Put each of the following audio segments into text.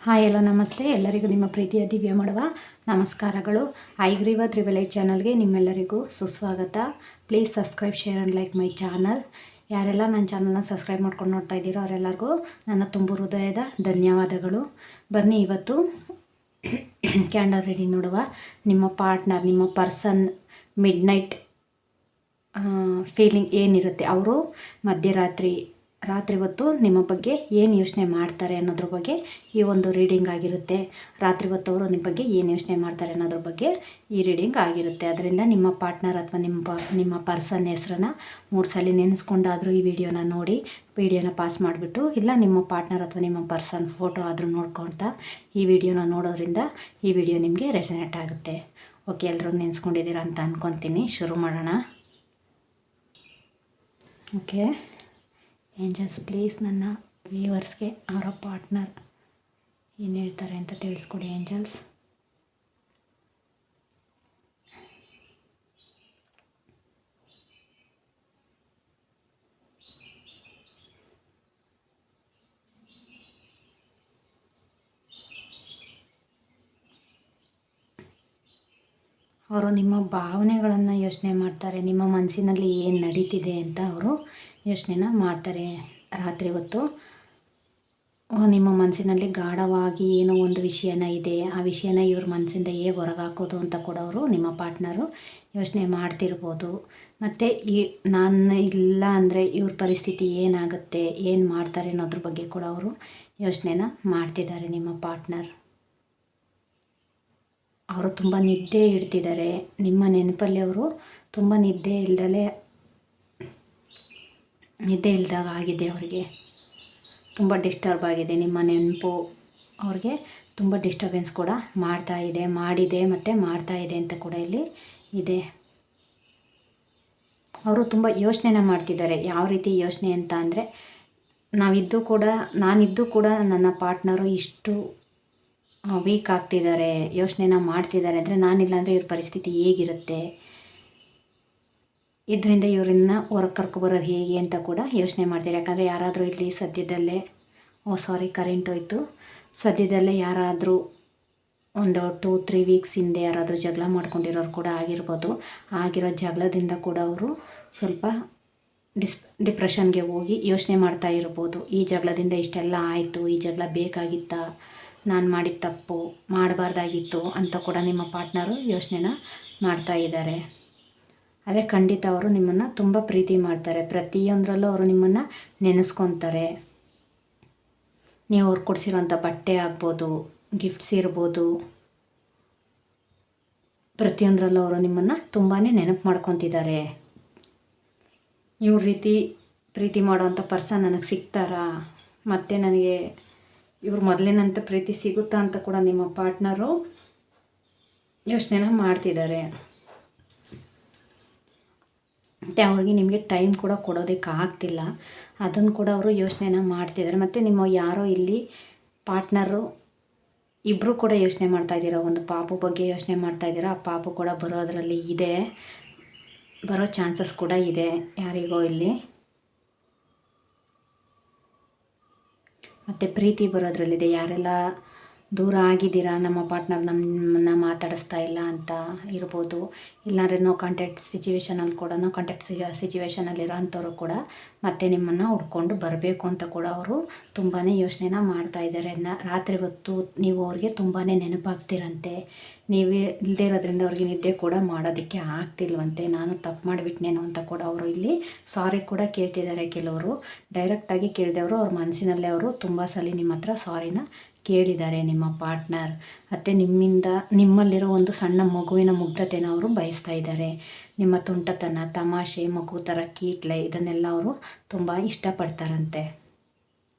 Hi ಎಲ್ಲೋ ನಮಸ್ತೆ. ಎಲ್ಲರಿಗೂ ನಿಮ್ಮ ಪ್ರೀತಿಯ ದಿವ್ಯ ಮಾಡುವ ನಮಸ್ಕಾರಗಳು. ಐಗ್ರೀವ ತ್ರಿಬಲೈಟ್ ಚಾನಲ್ಗೆ ನಿಮ್ಮೆಲ್ಲರಿಗೂ ಸುಸ್ವಾಗತ. Please subscribe, share and like my channel. ಯಾರೆಲ್ಲ ನನ್ನ ಚಾನಲ್ನ ಸಬ್ಸ್ಕ್ರೈಬ್ ಮಾಡ್ಕೊಂಡು ನೋಡ್ತಾ ಇದ್ದೀರೋ ಅವರೆಲ್ಲರಿಗೂ ನನ್ನ ತುಂಬ ಹೃದಯದ ಧನ್ಯವಾದಗಳು. ಬನ್ನಿ ಇವತ್ತು ಕ್ಯಾಂಡಲ್ ರೀಡಿಂಗ್ ನೋಡುವ. ನಿಮ್ಮ ಪಾರ್ಟ್ನರ್, ನಿಮ್ಮ ಪರ್ಸನ್ ಮಿಡ್ನೈಟ್ ಫೀಲಿಂಗ್ ಏನಿರುತ್ತೆ, ಅವರು ಮಧ್ಯರಾತ್ರಿ ಹೊತ್ತು ನಿಮ್ಮ ಬಗ್ಗೆ ಏನು ಯೋಚನೆ ಮಾಡ್ತಾರೆ ಅನ್ನೋದ್ರ ಬಗ್ಗೆ ಈ ಒಂದು ರೀಡಿಂಗ್ ಆಗಿರುತ್ತೆ. ರಾತ್ರಿ ಹೊತ್ತು ಅವರು ನಿಮ್ಮ ಬಗ್ಗೆ ಏನು ಯೋಚನೆ ಮಾಡ್ತಾರೆ ಅನ್ನೋದ್ರ ಬಗ್ಗೆ ಈ ರೀಡಿಂಗ್ ಆಗಿರುತ್ತೆ. ಅದರಿಂದ ನಿಮ್ಮ ಪಾರ್ಟ್ನರ್ ಅಥವಾ ನಿಮ್ಮ ಪರ್ಸನ್ ಹೆಸರನ್ನು 3 ಸಲ ನೆನೆಸ್ಕೊಂಡಾದರೂ ಈ ವಿಡಿಯೋನ ನೋಡಿ, ವಿಡಿಯೋನ ಪಾಸ್ ಮಾಡಿಬಿಟ್ಟು, ಇಲ್ಲ ನಿಮ್ಮ ಪಾರ್ಟ್ನರ್ ಅಥವಾ ನಿಮ್ಮ ಪರ್ಸನ್ ಫೋಟೋ ಆದರೂ ನೋಡ್ಕೊಳ್ತಾ ಈ ವಿಡಿಯೋನ ನೋಡೋದ್ರಿಂದ ಈ ವಿಡಿಯೋ ನಿಮಗೆ ರೆಸನೇಟ್ ಆಗುತ್ತೆ. ಓಕೆ, ಎಲ್ಲರೂ ನೆನೆಸ್ಕೊಂಡಿದ್ದೀರಾ ಅಂತ ಅಂದ್ಕೊತೀನಿ. ಶುರು ಮಾಡೋಣ. ಓಕೆ, ಏಂಜಲ್ಸ್ ಪ್ಲೀಸ್ ನನ್ನ ವ್ಯೂವರ್ಸ್ಗೆ ಅವರ ಪಾರ್ಟ್ನರ್ ಏನು ಹೇಳ್ತಾರೆ ಅಂತ ತಿಳಿಸ್ಕೊಡಿ ಏಂಜಲ್ಸ್. ಅವರು ನಿಮ್ಮ ಭಾವನೆಗಳನ್ನು ಯೋಚನೆ ಮಾಡ್ತಾರೆ. ನಿಮ್ಮ ಮನಸ್ಸಿನಲ್ಲಿ ಏನು ನಡೀತಿದೆ ಅಂತ ಅವರು ಯೋಚನೆನ ಮಾಡ್ತಾರೆ. ರಾತ್ರಿ ಹೊತ್ತು ನಿಮ್ಮ ಮನಸ್ಸಿನಲ್ಲಿ ಗಾಢವಾಗಿ ಏನೋ ಒಂದು ವಿಷಯನ ಇದೆ. ಆ ವಿಷಯನ ಇವ್ರ ಮನಸ್ಸಿಂದ ಹೇಗೆ ಹೊರಗಾಕೋದು ಅಂತ ಕೂಡ ಅವರು, ನಿಮ್ಮ ಪಾರ್ಟ್ನರು, ಯೋಚನೆ ಮಾಡ್ತಿರ್ಬೋದು. ಮತ್ತು ನಾನು ಇಲ್ಲ ಅಂದರೆ ಇವ್ರ ಪರಿಸ್ಥಿತಿ ಏನಾಗುತ್ತೆ, ಏನು ಮಾಡ್ತಾರೆ ಅನ್ನೋದ್ರ ಬಗ್ಗೆ ಕೂಡ ಅವರು ಯೋಚನೆನ ಮಾಡ್ತಿದ್ದಾರೆ. ನಿಮ್ಮ ಪಾರ್ಟ್ನರ್ ಅವರು ತುಂಬ ನಿದ್ದೆ ಇಡ್ತಿದ್ದಾರೆ. ನಿಮ್ಮ ನೆನಪಲ್ಲಿ ಅವರು ತುಂಬ ನಿದ್ದೆ ಇಲ್ದಾಗ ಆಗಿದೆ. ಅವರಿಗೆ ತುಂಬ ಡಿಸ್ಟರ್ಬ್ ಆಗಿದೆ. ನಿಮ್ಮ ನೆನಪು ಅವ್ರಿಗೆ ತುಂಬ ಡಿಸ್ಟರ್ಬೆನ್ಸ್ ಕೂಡ ಮಾಡಿದೆ ಮತ್ತು ಮಾಡ್ತಾ ಇದೆ ಅಂತ ಕೂಡ ಇಲ್ಲಿ ಇದೆ. ಅವರು ತುಂಬ ಯೋಚನೆನ ಮಾಡ್ತಿದ್ದಾರೆ. ಯಾವ ರೀತಿ ಯೋಚನೆ ಅಂತ ಅಂದರೆ, ನಾನಿದ್ದು ಕೂಡ ನನ್ನ ಪಾರ್ಟ್ನರು ಇಷ್ಟು ವೀಕ್ ಆಗ್ತಿದ್ದಾರೆ, ಯೋಚನೆನ ಮಾಡ್ತಿದ್ದಾರೆ ಅಂದರೆ, ನಾನಿಲ್ಲ ಅಂದರೆ ಇವ್ರ ಪರಿಸ್ಥಿತಿ ಹೇಗಿರುತ್ತೆ, ಇದರಿಂದ ಇವರನ್ನು ಹೊರಗೆ ಕರ್ಕೊಬರೋದು ಹೇಗೆ ಅಂತ ಕೂಡ ಯೋಚನೆ ಮಾಡ್ತಾರೆ. ಯಾಕಂದರೆ ಯಾರಾದರೂ ಇಲ್ಲಿ ಸದ್ಯದಲ್ಲೇ ಕರೆಂಟ್ ಹೋಯ್ತು. ಸದ್ಯದಲ್ಲೇ ಯಾರಾದರೂ ಒಂದು 2-3 ವೀಕ್ಸ್ ಹಿಂದೆ ಯಾರಾದರೂ ಜಗಳ ಮಾಡ್ಕೊಂಡಿರೋರು ಕೂಡ ಆಗಿರ್ಬೋದು. ಆಗಿರೋ ಜಗಳದಿಂದ ಕೂಡ ಅವರು ಸ್ವಲ್ಪ ಡಿಪ್ರೆಷನ್ಗೆ ಹೋಗಿ ಯೋಚನೆ ಮಾಡ್ತಾ ಇರ್ಬೋದು. ಈ ಜಗಳದಿಂದ ಇಷ್ಟೆಲ್ಲ ಆಯಿತು, ಈ ಜಗಳ ಬೇಕಾಗಿತ್ತಾ, ನಾನು ಮಾಡಿದ ತಪ್ಪು, ಮಾಡಬಾರ್ದಾಗಿತ್ತು ಅಂತ ಕೂಡ ನಿಮ್ಮ ಪಾರ್ಟ್ನರು ಯೋಚನೆನ ಮಾಡ್ತಾ ಇದ್ದಾರೆ. ಆದರೆ ಖಂಡಿತ ಅವರು ನಿಮ್ಮನ್ನು ತುಂಬ ಪ್ರೀತಿ ಮಾಡ್ತಾರೆ. ಪ್ರತಿಯೊಂದರಲ್ಲೂ ಅವರು ನಿಮ್ಮನ್ನು ನೆನೆಸ್ಕೊತಾರೆ. ನೀವು ಅವ್ರು ಕೊಡಿಸಿರೋಂಥ ಬಟ್ಟೆ ಆಗ್ಬೋದು, ಗಿಫ್ಟ್ಸ್ ಇರ್ಬೋದು, ಪ್ರತಿಯೊಂದರಲ್ಲೂ ಅವರು ನಿಮ್ಮನ್ನು ತುಂಬಾ ನೆನಪು ಮಾಡ್ಕೊತಿದ್ದಾರೆ. ಇವ್ರ ರೀತಿ ಪ್ರೀತಿ ಮಾಡೋವಂಥ ಪರ್ಸನ್ ನನಗೆ ಸಿಗ್ತಾರಾ, ಮತ್ತು ನನಗೆ ಇವ್ರು ಮೊದಲಿನಂಥ ಪ್ರೀತಿ ಸಿಗುತ್ತಾ ಅಂತ ಕೂಡ ನಿಮ್ಮ ಪಾರ್ಟ್ನರು ಯೋಚನೆನ ಮಾಡ್ತಿದ್ದಾರೆ. ಮತ್ತು ಅವ್ರಿಗೆ ನಿಮಗೆ ಟೈಮ್ ಕೂಡ ಕೊಡೋದಕ್ಕೆ ಆಗ್ತಿಲ್ಲ. ಅದನ್ನು ಕೂಡ ಅವರು ಯೋಚನೆನ ಮಾಡ್ತಿದ್ದಾರೆ. ಮತ್ತು ನಿಮ್ಮ ಯಾರೋ ಇಲ್ಲಿ ಪಾರ್ಟ್ನರು ಇಬ್ಬರು ಕೂಡ ಯೋಚನೆ ಮಾಡ್ತಾಯಿದ್ದೀರಾ. ಒಂದು ಪಾಪು ಬಗ್ಗೆ ಯೋಚನೆ ಮಾಡ್ತಾಯಿದ್ದೀರಾ. ಆ ಪಾಪು ಕೂಡ ಬರೋ ಚಾನ್ಸಸ್ ಕೂಡ ಇದೆ ಯಾರಿಗೋ ಇಲ್ಲಿ. ಮತ್ತು ಪ್ರೀತಿ ಬರೋದ್ರಲ್ಲಿದೆ. ಯಾರೆಲ್ಲ ದೂರ ಆಗಿದ್ದೀರಾ, ನಮ್ಮ ಪಾರ್ಟ್ನರ್ ನಮ್ಮನ್ನು ಮಾತಾಡಿಸ್ತಾ ಇಲ್ಲ ಅಂತ ಇರ್ಬೋದು. ಇಲ್ಲಾಂದರೆ ನೋ ಕಾಂಟ್ಯಾಕ್ಟ್ ಸಿಚುವೇಶನಲ್ಲಿರೋ ಅಂಥವ್ರು ಕೂಡ ಮತ್ತೆ ನಿಮ್ಮನ್ನು ಹುಡ್ಕೊಂಡು ಬರಬೇಕು ಅಂತ ಕೂಡ ಅವರು ತುಂಬಾ ಯೋಚನೆನ ಮಾಡ್ತಾ ಇದ್ದಾರೆ. ರಾತ್ರಿ ಹೊತ್ತು ನೀವು ಅವ್ರಿಗೆ ತುಂಬಾ ನೆನಪಾಗ್ತಿರಂತೆ. ನೀವು ಇಲ್ಲದೇ ಇರೋದ್ರಿಂದ ಅವ್ರಿಗೆ ನಿದ್ದೆ ಕೂಡ ಮಾಡೋದಕ್ಕೆ ಆಗ್ತಿಲ್ವಂತೆ. ನಾನು ತಪ್ಪು ಮಾಡಿಬಿಟ್ನೇನೋ ಅಂತ ಕೂಡ ಅವರು ಇಲ್ಲಿ ಸಾರಿ ಕೂಡ ಕೇಳ್ತಿದ್ದಾರೆ. ಕೆಲವರು ಡೈರೆಕ್ಟಾಗಿ ಕೇಳಿದವರು ಅವ್ರ ಮನಸ್ಸಿನಲ್ಲೇ ಅವರು ತುಂಬ ಸಲ ನಿಮ್ಮ ಹತ್ರ ಸಾರಿನ ಕೇಳಿದ್ದಾರೆ ನಿಮ್ಮ ಪಾರ್ಟ್ನರ್. ಮತ್ತು ನಿಮ್ಮಲ್ಲಿರೋ ಒಂದು ಸಣ್ಣ ಮಗುವಿನ ಮುಗ್ಧತೆನ ಅವರು ಬಯಸ್ತಾ ಇದ್ದಾರೆ. ನಿಮ್ಮ ತುಂಟತನ, ತಮಾಷೆ, ಮಗು ಥರ ಕೀಟ್ಲೆ, ಇದನ್ನೆಲ್ಲ ಅವರು ತುಂಬ ಇಷ್ಟಪಡ್ತಾರಂತೆ.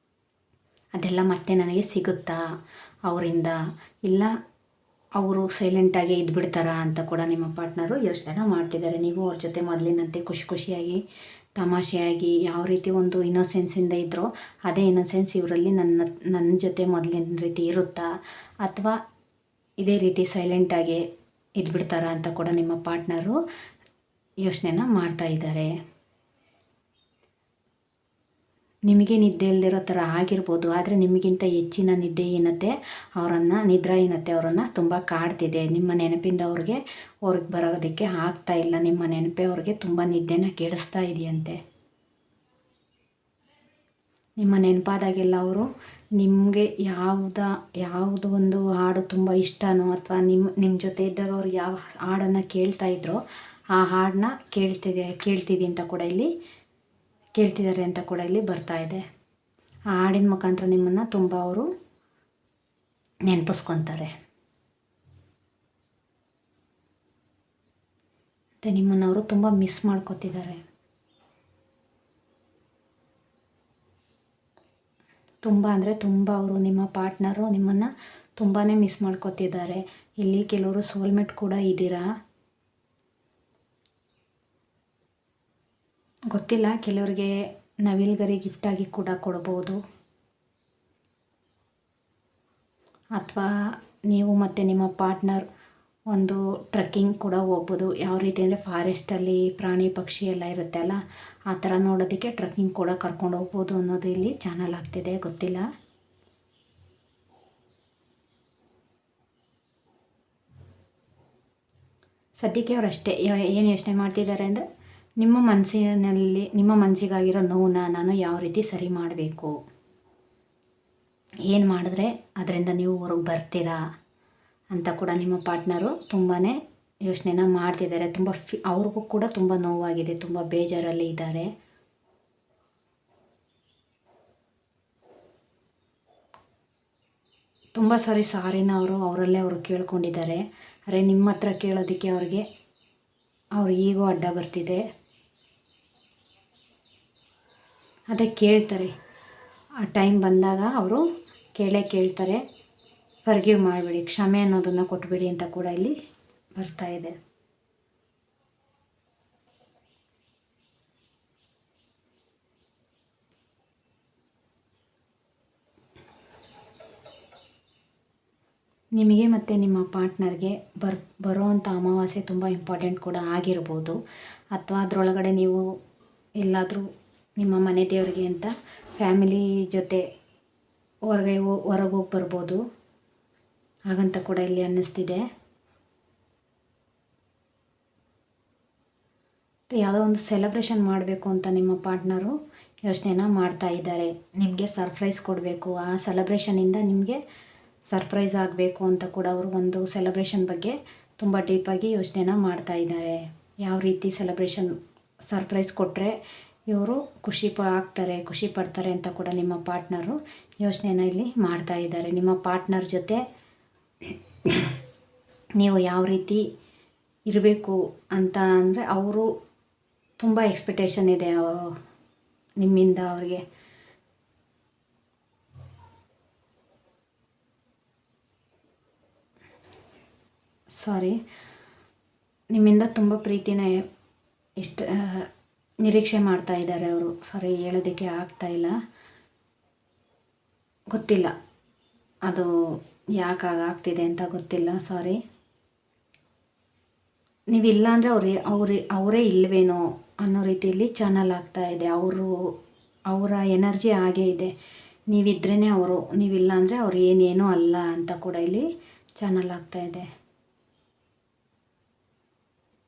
ಅದೆಲ್ಲ ಮತ್ತೆ ನನಗೆ ಸಿಗುತ್ತಾ ಅವರಿಂದ, ಇಲ್ಲ ಅವರು ಸೈಲೆಂಟಾಗಿ ಇದ್ಬಿಡ್ತಾರಾ ಅಂತ ಕೂಡ ನಿಮ್ಮ ಪಾರ್ಟ್ನರು ಯೋಚನೆ ಮಾಡ್ತಿದ್ದಾರೆ. ನೀವು ಅವ್ರ ಜೊತೆ ಮೊದಲಿನಂತೆ ಖುಷಿಯಾಗಿ ತಮಾಷೆಯಾಗಿ ಯಾವ ರೀತಿ ಒಂದು ಇನ್ನೋಸೆನ್ಸಿಂದ ಇದ್ರೋ ಅದೇ ಇನ್ನೋಸೆನ್ಸ್ ಇವರಲ್ಲಿ ನನ್ನ ಜೊತೆ ಮೊದಲಿನ ರೀತಿ ಇರುತ್ತಾ, ಅಥವಾ ಇದೇ ರೀತಿ ಸೈಲೆಂಟಾಗಿ ಇದ್ಬಿಡ್ತಾರಾ ಅಂತ ಕೂಡ ನಿಮ್ಮ ಪಾರ್ಟ್ನರು ಯೋಚನೆನ ಮಾಡ್ತಾ ಇದ್ದಾರೆ. ನಿಮಗೆ ನಿದ್ದೆ ಇಲ್ದಿರೋ ಥರ ಆಗಿರ್ಬೋದು, ಆದರೆ ನಿಮಗಿಂತ ಹೆಚ್ಚಿನ ನಿದ್ದೆಹೀನತೆ ನಿದ್ರಾಹೀನತೆ ಅವರನ್ನು ತುಂಬ ಕಾಡ್ತಿದೆ. ನಿಮ್ಮ ನೆನಪಿಂದ ಅವ್ರಿಗೆ ಬರೋದಕ್ಕೆ ಆಗ್ತಾ ಇಲ್ಲ. ನಿಮ್ಮ ನೆನಪೇ ಅವ್ರಿಗೆ ತುಂಬ ನಿದ್ದೆನ ಕೆಡಿಸ್ತಾ ಇದೆಯಂತೆ. ನಿಮ್ಮ ನೆನಪಾದಾಗೆಲ್ಲ ಅವರು ನಿಮಗೆ ಯಾವುದು ಒಂದು ಹಾಡು ತುಂಬ ಇಷ್ಟನೋ ಅಥವಾ ನಿಮ್ಮ ಜೊತೆ ಇದ್ದಾಗ ಅವ್ರು ಯಾವ ಹಾಡನ್ನು ಕೇಳ್ತಾಯಿದ್ರೋ ಆ ಹಾಡನ್ನ ಕೇಳ್ತೀವಿ ಅಂತ ಕೂಡ ಇಲ್ಲಿ ಕೇಳ್ತಿದ್ದಾರೆ ಅಂತ ಕೂಡ ಇಲ್ಲಿ ಬರ್ತಾ ಇದೆ. ಆ ಹಾಡಿನ ಮುಖಾಂತರ ನಿಮ್ಮನ್ನು ತುಂಬ ಅವರು ನೆನಪಿಸ್ಕೊತಾರೆ. ಮತ್ತು ನಿಮ್ಮನ್ನು ಅವರು ತುಂಬ ಮಿಸ್ ಮಾಡ್ಕೋತಿದ್ದಾರೆ. ತುಂಬ ಅಂದರೆ ತುಂಬ ಅವರು ನಿಮ್ಮ ಪಾರ್ಟ್ನರು ನಿಮ್ಮನ್ನು ತುಂಬಾ ಮಿಸ್ ಮಾಡ್ಕೋತಿದ್ದಾರೆ. ಇಲ್ಲಿ ಕೆಲವರು ಸೋಲ್ಮೇಟ್ ಕೂಡ ಇದ್ದೀರಾ, ಗೊತ್ತಿಲ್ಲ. ಕೆಲವರಿಗೆ ನವಿಲ್ಗರಿ ಗಿಫ್ಟಾಗಿ ಕೂಡ ಕೊಡ್ಬೋದು, ಅಥವಾ ನೀವು ಮತ್ತು ನಿಮ್ಮ ಪಾರ್ಟ್ನರ್ ಒಂದು ಟ್ರೆಕ್ಕಿಂಗ್ ಕೂಡ ಹೋಗ್ಬೋದು. ಯಾವ ರೀತಿ ಅಂದರೆ ಫಾರೆಸ್ಟಲ್ಲಿ ಪ್ರಾಣಿ ಪಕ್ಷಿ ಎಲ್ಲ ಇರುತ್ತೆ ಅಲ್ಲ, ಆ ಥರ ನೋಡೋದಕ್ಕೆ ಟ್ರೆಕ್ಕಿಂಗ್ ಕೂಡ ಕರ್ಕೊಂಡು ಹೋಗ್ಬೋದು ಅನ್ನೋದು ಇಲ್ಲಿ ಚಾನಲ್ ಆಗ್ತಿದೆ, ಗೊತ್ತಿಲ್ಲ. ಸದ್ಯಕ್ಕೆ ಅವರಷ್ಟೇ ಏನು ಯೋಚನೆ ಮಾಡ್ತಿದ್ದಾರೆ ಅಂದರೆ ನಿಮ್ಮ ಮನಸ್ಸಿಗಾಗಿರೋ ನೋವನ್ನ ನಾನು ಯಾವ ರೀತಿ ಸರಿ ಮಾಡಬೇಕು, ಏನು ಮಾಡಿದ್ರೆ ಅದರಿಂದ ನೀವು ಹೊರಗೆ ಬರ್ತೀರಾ ಅಂತ ಕೂಡ ನಿಮ್ಮ ಪಾರ್ಟ್ನರು ತುಂಬಾ ಯೋಚನೆನ ಮಾಡ್ತಿದ್ದಾರೆ. ಅವ್ರಿಗೂ ಕೂಡ ತುಂಬ ನೋವಾಗಿದೆ, ತುಂಬ ಬೇಜಾರಲ್ಲಿ ಇದ್ದಾರೆ. ತುಂಬ ಸಾರಿನ ಅವರಲ್ಲೇ ಕೇಳ್ಕೊಂಡಿದ್ದಾರೆ. ಅರೆ ನಿಮ್ಮ ಹತ್ರ ಕೇಳೋದಕ್ಕೆ ಅವ್ರು ಈಗೋ ಅಡ್ಡ ಬರ್ತಿದೆ. ಅದೇ ಕೇಳ್ತಾರೆ, ಆ ಟೈಮ್ ಬಂದಾಗ ಅವರು ಕೇಳ್ತಾರೆ. ಫರ್ಗಿವ್ ಮಾಡಿಬಿಡಿ, ಕ್ಷಮೆ ಅನ್ನೋದನ್ನು ಕೊಟ್ಬಿಡಿ ಅಂತ ಕೂಡ ಇಲ್ಲಿ ಬರ್ತಾ ಇದೆ. ನಿಮಗೆ ಮತ್ತು ನಿಮ್ಮ ಪಾರ್ಟ್ನರ್ಗೆ ಬರುವಂಥ ಅಮಾವಾಸ್ಯೆ ತುಂಬ ಇಂಪಾರ್ಟೆಂಟ್ ಕೂಡ ಆಗಿರ್ಬೋದು, ಅಥವಾ ಅದರೊಳಗಡೆ ನೀವು ಎಲ್ಲಾದರೂ ನಿಮ್ಮ ಮನೆ ದೇವರಿಗೆ ಅಂತ ಫ್ಯಾಮಿಲಿ ಜೊತೆ ಹೊರಗೆ ಹೋಗಿ ಬರ್ಬೋದು, ಹಾಗಂತ ಕೂಡ ಇಲ್ಲಿ ಅನ್ನಿಸ್ತಿದೆ. ಯಾವುದೋ ಒಂದು ಸೆಲೆಬ್ರೇಷನ್ ಮಾಡಬೇಕು ಅಂತ ನಿಮ್ಮ ಪಾರ್ಟ್ನರು ಯೋಚನೆನ ಮಾಡ್ತಾ ಇದ್ದಾರೆ. ನಿಮಗೆ ಸರ್ಪ್ರೈಸ್ ಕೊಡಬೇಕು, ಆ ಸೆಲೆಬ್ರೇಷನಿಂದ ನಿಮಗೆ ಸರ್ಪ್ರೈಸ್ ಆಗಬೇಕು ಅಂತ ಕೂಡ ಅವರು ಒಂದು ಸೆಲೆಬ್ರೇಷನ್ ಬಗ್ಗೆ ತುಂಬ ಡೀಪಾಗಿ ಯೋಚನೆನ ಮಾಡ್ತಾ ಇದ್ದಾರೆ. ಯಾವ ರೀತಿ ಸರ್ಪ್ರೈಸ್ ಕೊಟ್ಟರೆ ಇವರು ಖುಷಿ ಪಡ್ತಾರೆ ಅಂತ ಕೂಡ ನಿಮ್ಮ ಪಾರ್ಟ್ನರು ಯೋಚನೆನ ಇಲ್ಲಿ ಮಾಡ್ತಾ ಇದ್ದಾರೆ. ನಿಮ್ಮ ಪಾರ್ಟ್ನರ್ ಜೊತೆ ನೀವು ಯಾವ ರೀತಿ ಇರಬೇಕು ಅಂತ ಅಂದರೆ ಅವರು ತುಂಬ ಎಕ್ಸ್ಪೆಕ್ಟೇಷನ್ ಇದೆ ನಿಮ್ಮಿಂದ ಅವ್ರಿಗೆ. ನಿಮ್ಮಿಂದ ತುಂಬ ಪ್ರೀತಿನ ನಿರೀಕ್ಷೆ ಮಾಡ್ತಾ ಇದ್ದಾರೆ ಅವರು. ಹೇಳೋದಕ್ಕೆ ಆಗ್ತಾಯಿಲ್ಲ, ಗೊತ್ತಿಲ್ಲ ಅದು ಯಾಕೆ ಆಗ್ತಿದೆ ಅಂತ ಗೊತ್ತಿಲ್ಲ. ನೀವಿಲ್ಲ ಅಂದರೆ ಅವರೇ ಇಲ್ಲವೇನೋ ಅನ್ನೋ ರೀತಿಯಲ್ಲಿ ಚಾನಲ್ ಆಗ್ತಾ ಇದೆ. ಅವರ ಎನರ್ಜಿ ಹಾಗೇ ಇದೆ. ನೀವಿದ್ರೇ ಅವರು, ನೀವಿಲ್ಲ ಅಂದರೆ ಅವ್ರು ಏನೇನೂ ಅಲ್ಲ ಅಂತ ಕೂಡ ಇಲ್ಲಿ ಚಾನಲ್ ಆಗ್ತಾ ಇದೆ.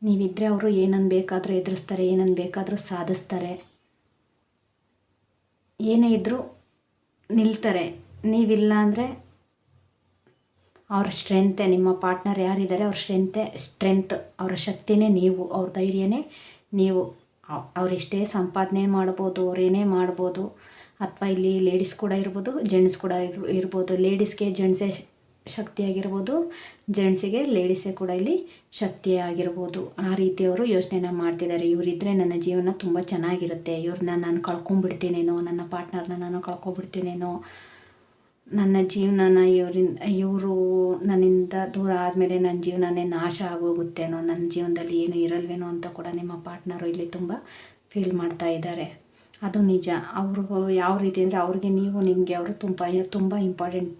ನೀವಿದ್ದರೆ ಅವರು ಏನನ್ನು ಬೇಕಾದರೂ ಎದುರಿಸ್ತಾರೆ, ಏನನ್ನು ಬೇಕಾದರೂ ಸಾಧಿಸ್ತಾರೆ, ಏನೇ ಇದ್ದರೂ ನಿಲ್ತಾರೆ. ನೀವಿಲ್ಲ ಅಂದರೆ ಅವ್ರ ಸ್ಟ್ರೆಂತೆ, ನಿಮ್ಮ ಪಾರ್ಟ್ನರ್ ಯಾರಿದ್ದಾರೆ ಅವ್ರ ಸ್ಟ್ರೆಂತ್, ಅವರ ಶಕ್ತಿನೇ ನೀವು, ಅವ್ರ ಧೈರ್ಯನೇ ನೀವು. ಅವರೆಷ್ಟೇ ಸಂಪಾದನೆ ಮಾಡ್ಬೋದು, ಅವರೇನೇ ಮಾಡ್ಬೋದು, ಅಥವಾ ಇಲ್ಲಿ ಲೇಡೀಸ್ ಕೂಡ ಇರ್ಬೋದು, ಜೆಂಟ್ಸ್ ಕೂಡ ಇರ್ಬೋದು. ಲೇಡೀಸ್ಗೆ ಜೆಂಟ್ಸೇ ಶಕ್ತಿಯಾಗಿರ್ಬೋದು, ಜೆಂಟ್ಸಿಗೆ ಲೇಡೀಸೇ ಕೂಡ ಇಲ್ಲಿ ಶಕ್ತಿಯಾಗಿರ್ಬೋದು. ಆ ರೀತಿ ಅವರು ಯೋಚನೆನ ಮಾಡ್ತಿದ್ದಾರೆ. ಇವರಿದ್ದರೆ ನನ್ನ ಜೀವನ ತುಂಬ ಚೆನ್ನಾಗಿರುತ್ತೆ, ಇವ್ರನ್ನ ನಾನು ಕಳ್ಕೊಂಡ್ಬಿಡ್ತೀನೇನೋ, ನನ್ನ ಪಾರ್ಟ್ನರ್ನ ನಾನು ಕಳ್ಕೊಬಿಡ್ತೀನೇನೋ, ನನ್ನ ಜೀವನನ ಇವರು ನನ್ನಿಂದ ದೂರ ಆದಮೇಲೆ ನನ್ನ ಜೀವನನೇ ನಾಶ ಆಗೋಗುತ್ತೇನೋ, ನನ್ನ ಜೀವನದಲ್ಲಿ ಏನು ಇರಲ್ವೇನೋ ಅಂತ ಕೂಡ ನಿಮ್ಮ ಪಾರ್ಟ್ನರು ಇಲ್ಲಿ ತುಂಬ ಫೀಲ್ ಮಾಡ್ತಾ ಇದ್ದಾರೆ. ಅದು ನಿಜ. ಅವ್ರಿಗೂ ಯಾವ ರೀತಿ ಅಂದರೆ ಅವ್ರಿಗೆ ನೀವು, ನಿಮಗೆ ಅವರು ತುಂಬ ಇಂಪಾರ್ಟೆಂಟ್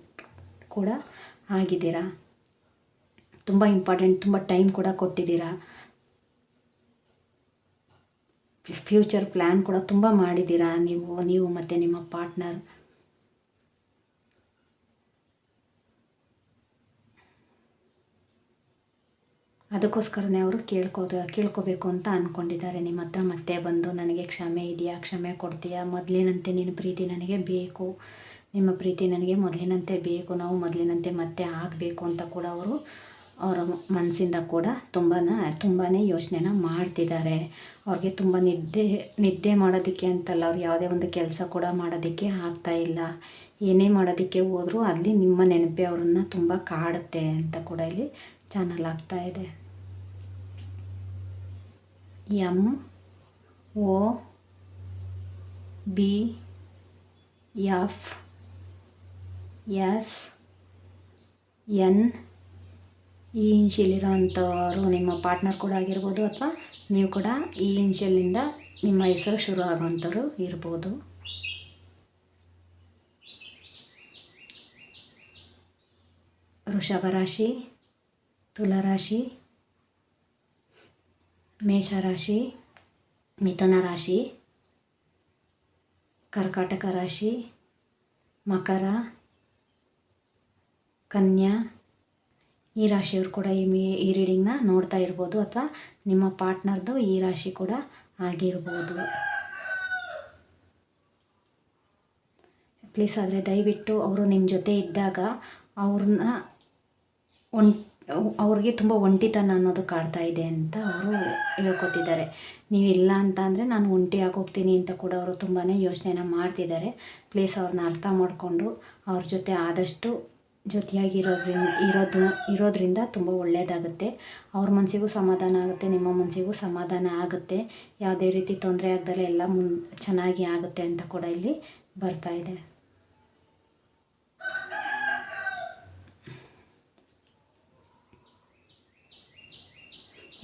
ಕೂಡ ಆಗಿದ್ದೀರಾ. ತುಂಬ ಇಂಪಾರ್ಟೆಂಟ್, ತುಂಬ ಟೈಮ್ ಕೂಡ ಕೊಟ್ಟಿದ್ದೀರಾ. ಫ್ಯೂಚರ್ ಪ್ಲ್ಯಾನ್ ಕೂಡ ತುಂಬ ಮಾಡಿದ್ದೀರಾ ನೀವು ಮತ್ತು ನಿಮ್ಮ ಪಾರ್ಟ್ನರ್. ಅದಕ್ಕೋಸ್ಕರನೇ ಅವರು ಕೇಳ್ಕೋಬೇಕು ಅಂತ ಅಂದ್ಕೊಂಡಿದ್ದಾರೆ ನಿಮ್ಮ ಹತ್ರ. ಮತ್ತೆ ಬಂದು ನನಗೆ ಕ್ಷಮೆ ಇದೆಯಾ, ಕ್ಷಮೆ ಕೊಡ್ತೀಯಾ, ಮೊದಲಿನಂತೆ ನಿನ್ನ ಪ್ರೀತಿ ನನಗೆ ಬೇಕು, ನಿಮ್ಮ ಪ್ರೀತಿ ನನಗೆ ಮೊದಲಿನಂತೆ ಬೇಕು, ನಾವು ಮೊದಲಿನಂತೆ ಮತ್ತೆ ಆಗಬೇಕು ಅಂತ ಕೂಡ ಅವರ ಮನಸ್ಸಿಂದ ಕೂಡ ತುಂಬಾ ಯೋಚನೆನ ಮಾಡ್ತಿದ್ದಾರೆ. ಅವ್ರಿಗೆ ತುಂಬ ನಿದ್ದೆ ಮಾಡೋದಕ್ಕೆ ಅಂತಲ್ಲ, ಅವ್ರು ಯಾವುದೇ ಒಂದು ಕೆಲಸ ಕೂಡ ಮಾಡೋದಕ್ಕೆ ಆಗ್ತಾಯಿಲ್ಲ. ಏನೇ ಮಾಡೋದಕ್ಕೆ ಹೋದರೂ ಅಲ್ಲಿ ನಿಮ್ಮ ನೆನಪೇ ಅವ್ರನ್ನ ತುಂಬ ಕಾಡುತ್ತೆ ಅಂತ ಕೂಡ ಇಲ್ಲಿ ಚಾನಲ್ ಆಗ್ತಾಯಿದೆ. MOBFSN ಈ ಇನ್ಷಿಯಲಿರೋ ಅಂಥವರು ನಿಮ್ಮ ಪಾರ್ಟ್ನರ್ ಕೂಡ ಆಗಿರ್ಬೋದು, ಅಥವಾ ನೀವು ಕೂಡ ಈ ಇನ್ಷಿಯಲಿಂದ ನಿಮ್ಮ ಹೆಸರು ಶುರು ಆಗುವಂಥವ್ರು ಇರ್ಬೋದು. ವೃಷಭ ರಾಶಿ, ತುಲಾರಾಶಿ, ಮೇಷರಾಶಿ, ಮಿಥುನ ರಾಶಿ, ಕರ್ಕಾಟಕ ರಾಶಿ, ಮಕರ, ಕನ್ಯಾ ಈ ರಾಶಿಯವರು ಕೂಡ ಈ ರೀಡಿಂಗ್ನ ನೋಡ್ತಾ ಇರ್ಬೋದು, ಅಥವಾ ನಿಮ್ಮ ಪಾರ್ಟ್ನರ್ದು ಈ ರಾಶಿ ಕೂಡ ಆಗಿರ್ಬೋದು. ಪ್ಲೀಸ್ ಆದರೆ ದಯವಿಟ್ಟು ಅವರು ನಿಮ್ಮ ಜೊತೆ ಇದ್ದಾಗ ಅವ್ರಿಗೆ ತುಂಬ ಒಂಟಿತನ ಅನ್ನೋದು ಕಾಡ್ತಾ ಇದೆ ಅಂತ ಅವರು ಹೇಳ್ಕೊತಿದ್ದಾರೆ. ನೀವಿಲ್ಲ ಅಂತ ಅಂದರೆ ನಾನು ಒಂಟಿ ಆಗೋಗ್ತೀನಿ ಅಂತ ಕೂಡ ಅವರು ತುಂಬಾ ಯೋಚನೆನ ಮಾಡ್ತಿದ್ದಾರೆ. ಪ್ಲೀಸ್ ಅವ್ರನ್ನ ಅರ್ಥ ಮಾಡಿಕೊಂಡು ಅವ್ರ ಜೊತೆ ಆದಷ್ಟು ಜೊತೆಯಾಗಿ ಇರೋದ್ರಿಂದ ತುಂಬ ಒಳ್ಳೆಯದಾಗುತ್ತೆ. ಅವ್ರ ಮನಸ್ಸಿಗೂ ಸಮಾಧಾನ ಆಗುತ್ತೆ, ನಿಮ್ಮ ಮನಸ್ಸಿಗೂ ಸಮಾಧಾನ ಆಗುತ್ತೆ. ಯಾವುದೇ ರೀತಿ ತೊಂದರೆ ಆಗದಲ್ಲೇ ಎಲ್ಲ ಚೆನ್ನಾಗಿ ಆಗುತ್ತೆ ಅಂತ ಕೂಡ ಇಲ್ಲಿ ಬರ್ತಾ ಇದೆ.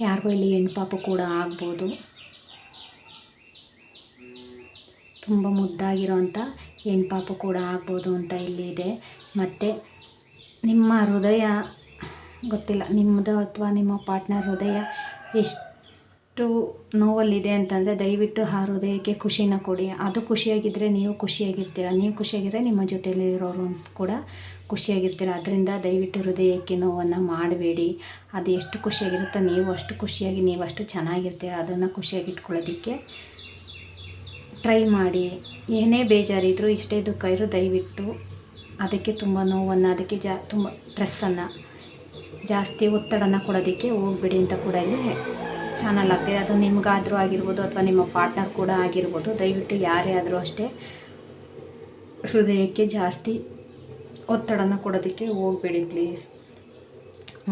ಯಾರಿಗೂ ಇಲ್ಲಿ ಹೆಣ್ಪಾಪು ಕೂಡ ಆಗ್ಬೋದು. ತುಂಬ ಮುದ್ದಾಗಿರೋಂಥ ಹೆಣ್ಪಾಪು ಕೂಡ ಆಗ್ಬೋದು ಅಂತ ಇಲ್ಲಿ ಇದೆ. ಮತ್ತು ನಿಮ್ಮ ಹೃದಯ ಗೊತ್ತಿಲ್ಲ, ನಿಮ್ಮದು ಅಥವಾ ನಿಮ್ಮ ಪಾರ್ಟ್ನರ್ ಹೃದಯ ಎಷ್ಟು ನೋವಲ್ಲಿದೆ ಅಂತಂದರೆ ದಯವಿಟ್ಟು ಆ ಹೃದಯಕ್ಕೆ ಖುಷಿನ ಕೊಡಿ. ಅದು ಖುಷಿಯಾಗಿದ್ದರೆ ನೀವು ಖುಷಿಯಾಗಿರ್ತೀರ, ನೀವು ಖುಷಿಯಾಗಿದ್ದರೆ ನಿಮ್ಮ ಜೊತೆಯಲ್ಲಿರೋರು ಕೂಡ ಖುಷಿಯಾಗಿರ್ತೀರ. ಅದರಿಂದ ದಯವಿಟ್ಟು ಹೃದಯಕ್ಕೆ ನೋವನ್ನು ಮಾಡಬೇಡಿ. ಅದು ಎಷ್ಟು ಖುಷಿಯಾಗಿರುತ್ತೋ ನೀವು ಅಷ್ಟು ಖುಷಿಯಾಗಿ, ನೀವು ಅಷ್ಟು ಚೆನ್ನಾಗಿರ್ತೀರ. ಅದನ್ನು ಖುಷಿಯಾಗಿಟ್ಕೊಳ್ಳೋದಕ್ಕೆ ಟ್ರೈ ಮಾಡಿ. ಏನೇ ಬೇಜಾರಿದ್ರು, ಇಷ್ಟೇ ದುಃಖ ಇದ್ರು, ದಯವಿಟ್ಟು ಅದಕ್ಕೆ ತುಂಬ ನೋವನ್ನು, ಅದಕ್ಕೆ ತುಂಬ ಸ್ಟ್ರೆಸ್ಸನ್ನು, ಜಾಸ್ತಿ ಒತ್ತಡನ ಕೊಡೋದಕ್ಕೆ ಹೋಗ್ಬೇಡಿ ಅಂತ ಕೂಡ ಇಲ್ಲಿ ಚಾನಲ್ ಆಗ್ತಿದೆ. ಅದು ನಿಮಗಾದರೂ ಆಗಿರ್ಬೋದು ಅಥವಾ ನಿಮ್ಮ ಪಾರ್ಟ್ನರ್ ಕೂಡ ಆಗಿರ್ಬೋದು. ದಯವಿಟ್ಟು ಯಾರೇ ಆದರೂ ಅಷ್ಟೇ ಹೃದಯಕ್ಕೆ ಜಾಸ್ತಿ ಒತ್ತಡನ ಕೊಡೋದಕ್ಕೆ ಹೋಗಬೇಡಿ ಪ್ಲೀಸ್.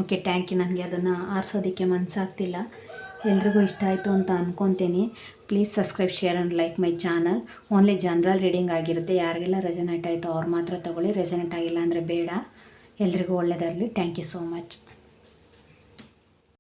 Okay, thank you. ನನಗೆ ಅದನ್ನು ಆರಿಸೋದಕ್ಕೆ ಮನಸ್ಸಾಗ್ತಿಲ್ಲ. ಎಲ್ರಿಗೂ ಇಷ್ಟ ಆಯಿತು ಅಂತ ಅಂದ್ಕೊತೀನಿ. Please subscribe, share and like my channel. Only general reading ಆಗಿರುತ್ತೆ. ಯಾರಿಗೆಲ್ಲ ರೆಸನೇಟ್ ಆಯಿತು ಅವ್ರು ಮಾತ್ರ ತೊಗೊಳ್ಳಿ, ರೆಸನೇಟ್ ಆಗಿಲ್ಲ ಅಂದರೆ ಬೇಡ. ಎಲ್ರಿಗೂ ಒಳ್ಳೆಯದಾಗಲಿ. Thank you so much.